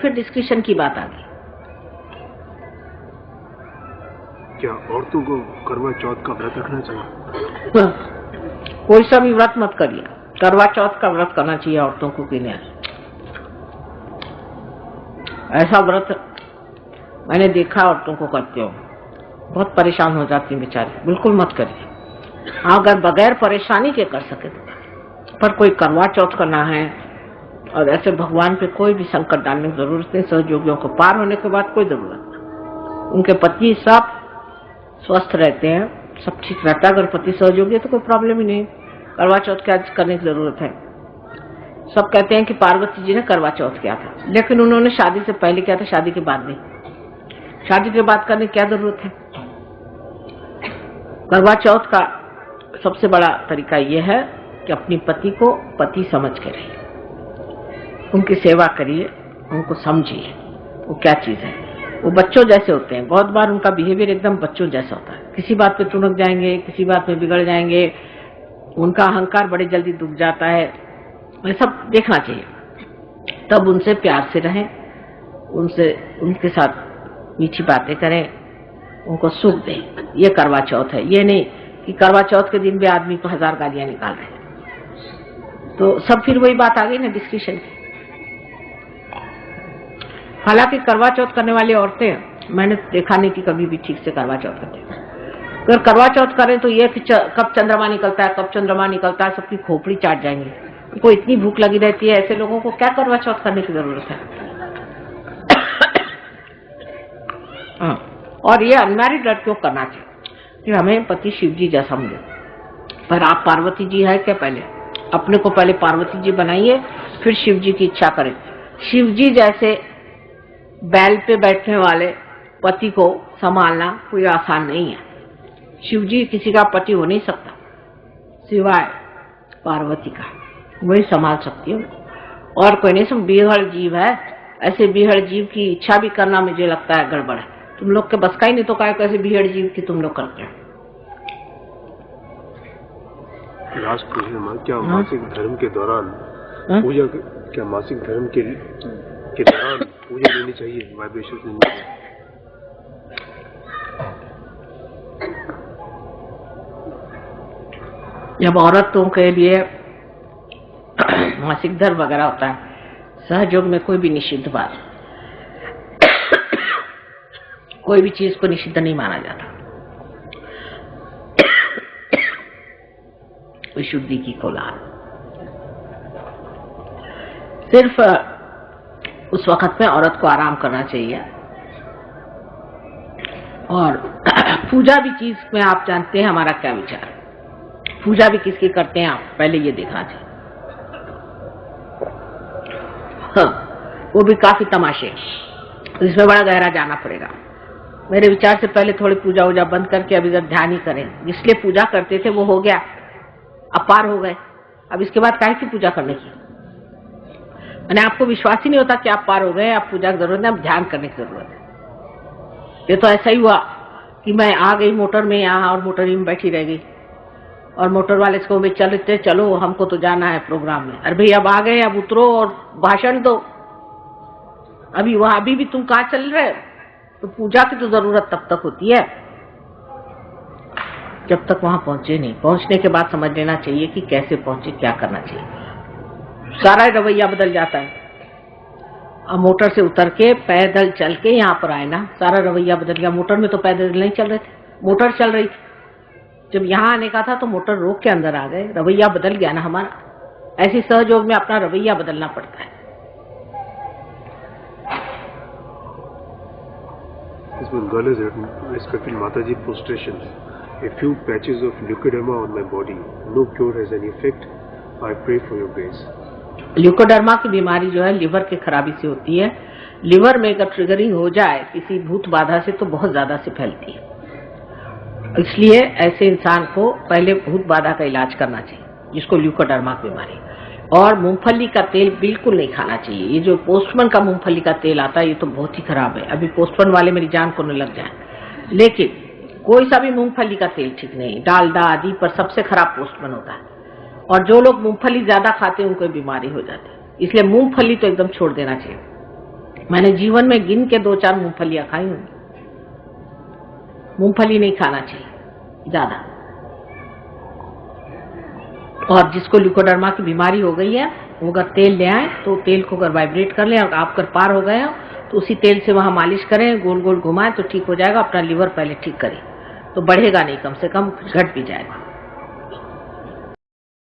फिर डिस्कशन की बात आ गई। क्या औरतों को करवा चौथ का व्रत रखना चाहिए? कोई सा भी व्रत मत करिए, करवा चौथ का व्रत करना चाहिए औरतों को कि नहीं। ऐसा व्रत मैंने देखा औरतों को करते हो, बहुत परेशान हो जाती हैं बेचारी। बिल्कुल मत करिए, अगर बगैर परेशानी के कर सके तो। पर कोई करवा चौथ करना है और ऐसे भगवान पे कोई भी संकट डालने की जरूरत नहीं। सहयोगियों को पार होने के बाद कोई जरूरत नहीं। उनके पति सब स्वस्थ रहते हैं, सब ठीक रहता है। अगर पति सहयोगी है तो कोई प्रॉब्लम ही नहीं, करवा चौथ क्या करने की जरूरत है। सब कहते हैं कि पार्वती जी ने करवा चौथ किया था, लेकिन उन्होंने शादी से पहले किया था, शादी के बाद नहीं। शादी के बाद करने की क्या जरूरत है। करवा चौथ का सबसे बड़ा तरीका यह है कि अपनी पति को पति समझ के रहिए, उनकी सेवा करिए, उनको समझिए वो क्या चीज है। वो बच्चों जैसे होते हैं, बहुत बार उनका बिहेवियर एकदम बच्चों जैसा होता है। किसी बात पे टुनक जाएंगे, किसी बात में बिगड़ जाएंगे, उनका अहंकार बड़े जल्दी दुख जाता है। ये सब देखना चाहिए। तब उनसे प्यार से रहें, उनके साथ मीठी बातें करें, उनको सुख दें। ये करवा चौथ है। ये नहीं कि करवा चौथ के दिन भी आदमी को 1000 गालियां निकाल रहे हैं। तो सब फिर वही बात आ गई ना डिस्कशन की। हालांकि करवा चौथ करने वाली औरतें मैंने देखा नहीं कि कभी भी ठीक से करवा चौथ करते हैं। अगर करवा चौथ करें तो ये कब चंद्रमा निकलता है, कब चंद्रमा निकलता है, सबकी खोपड़ी चाट जाएंगे। उनको इतनी भूख लगी रहती है, ऐसे लोगों को क्या करवा चौथ करने की जरूरत है। और ये अनमैरिड लड़कियों को करना चाहिए कि हमें पति शिव जी जैसा मिले। पर आप पार्वती जी है क्या, पहले अपने को पहले पार्वती जी बनाइए, फिर शिव जी की इच्छा करें। शिव जी जैसे बैल पे बैठने वाले पति को संभालना कोई आसान नहीं है। शिव जी किसी का पति हो नहीं सकता सिवाय पार्वती का, वही संभाल सकती है और कोई नहीं। सब बीहड़ जीव है, ऐसे बीहड़ जीव की इच्छा भी करना मुझे लगता है गड़बड़ है। तुम लोग के बस का ही नहीं तो काय कैसे बीहड़ जीव की तुम लोग करते हो। लास्ट क्वेश्चन, क्या मासिक धर्म के दौरान पूजा, क्या मासिक धर्म के दौरान पूजा लेनी चाहिए, वाइब्रेशन लेनी चाहिए? जब औरतों के लिए मासिक धर्म वगैरह होता है, सहयोग में कोई भी निषिद्ध बात, कोई भी चीज को निषिद्ध नहीं माना जाता। विशुद्धि की कोलाहल सिर्फ उस वक्त में औरत को आराम करना चाहिए। और पूजा भी चीज में आप जानते हैं हमारा क्या विचार है। पूजा भी किसकी करते हैं आप पहले ये देखना चाहिए। हाँ, वो भी काफी तमाशे, इसमें बड़ा गहरा जाना पड़ेगा। मेरे विचार से पहले थोड़ी पूजा वूजा बंद करके अब इधर ध्यान ही करें। जिसलिए पूजा करते थे वो हो गया, अपार हो गए। अब इसके बाद काहे की पूजा करने की, मैंने आपको विश्वास ही नहीं होता कि आप पार हो गए, आप पूजा की जरूरत नहीं, अब ध्यान करने की जरूरत है। ये तो ऐसा ही हुआ कि मैं आ गई मोटर में यहाँ और मोटर ही में बैठी रह गई और मोटर वाले को भी चलते चलो हमको तो जाना है प्रोग्राम में। अरे भाई अब आ गए, अब उतरो और भाषण दो। अभी वहां भी तुम कहाँ चल रहे, तो पूजा की तो जरूरत तब तक होती है जब तक वहां पहुंचे नहीं। पहुंचने के बाद समझ लेना चाहिए कि कैसे पहुंचे, क्या करना चाहिए। सारा रवैया बदल जाता है। अब मोटर से उतर के पैदल चल के यहाँ पर आए ना, सारा रवैया बदल गया। मोटर में तो पैदल नहीं चल रहे थे, मोटर चल रही थी। जब यहाँ आने का था तो मोटर रोक के अंदर आ गए, रवैया बदल गया ना हमारा। ऐसे सहयोग में अपना रवैया बदलना पड़ता है। Girl is respecting Mataji prostration. A few patches of leukoderma on my body. No cure has any effect. I pray for your grace. Leucoderma की बीमारी जो है लिवर की खराबी से होती है। लिवर में अगर ट्रिगरिंग हो जाए किसी भूत बाधा से तो बहुत ज्यादा से फैलती है। इसलिए ऐसे इंसान को पहले भूत बाधा का इलाज करना चाहिए, जिसको ल्यूकोडर्मा की बीमारी। और मूंगफली का तेल बिल्कुल नहीं खाना चाहिए। ये जो पोस्टमैन का मूंगफली का तेल आता है ये तो बहुत ही खराब है। अभी पोस्टमैन वाले मेरी जान को न लग जाए, लेकिन कोई सा भी मूंगफली का तेल ठीक नहीं। डालडा आदि पर सबसे खराब पोस्टमैन होता है। और जो लोग मूंगफली ज्यादा खाते हैं उनको बीमारी हो जाती है। इसलिए मूंगफली तो एकदम छोड़ देना चाहिए। मैंने जीवन में गिन के 2-4 मूंगफलियां खाई होंगी। मूंगफली नहीं खाना चाहिए ज्यादा। और जिसको ल्यूकोडर्मा की बीमारी हो गई है वो अगर तेल ले आए तो तेल को अगर वाइब्रेट कर ले और आप कर पार हो गए हो तो उसी तेल से वहां मालिश करें, गोल गोल घुमाएं तो ठीक हो जाएगा। अपना लीवर पहले ठीक करें तो बढ़ेगा नहीं, कम से कम घट भी जाएगा।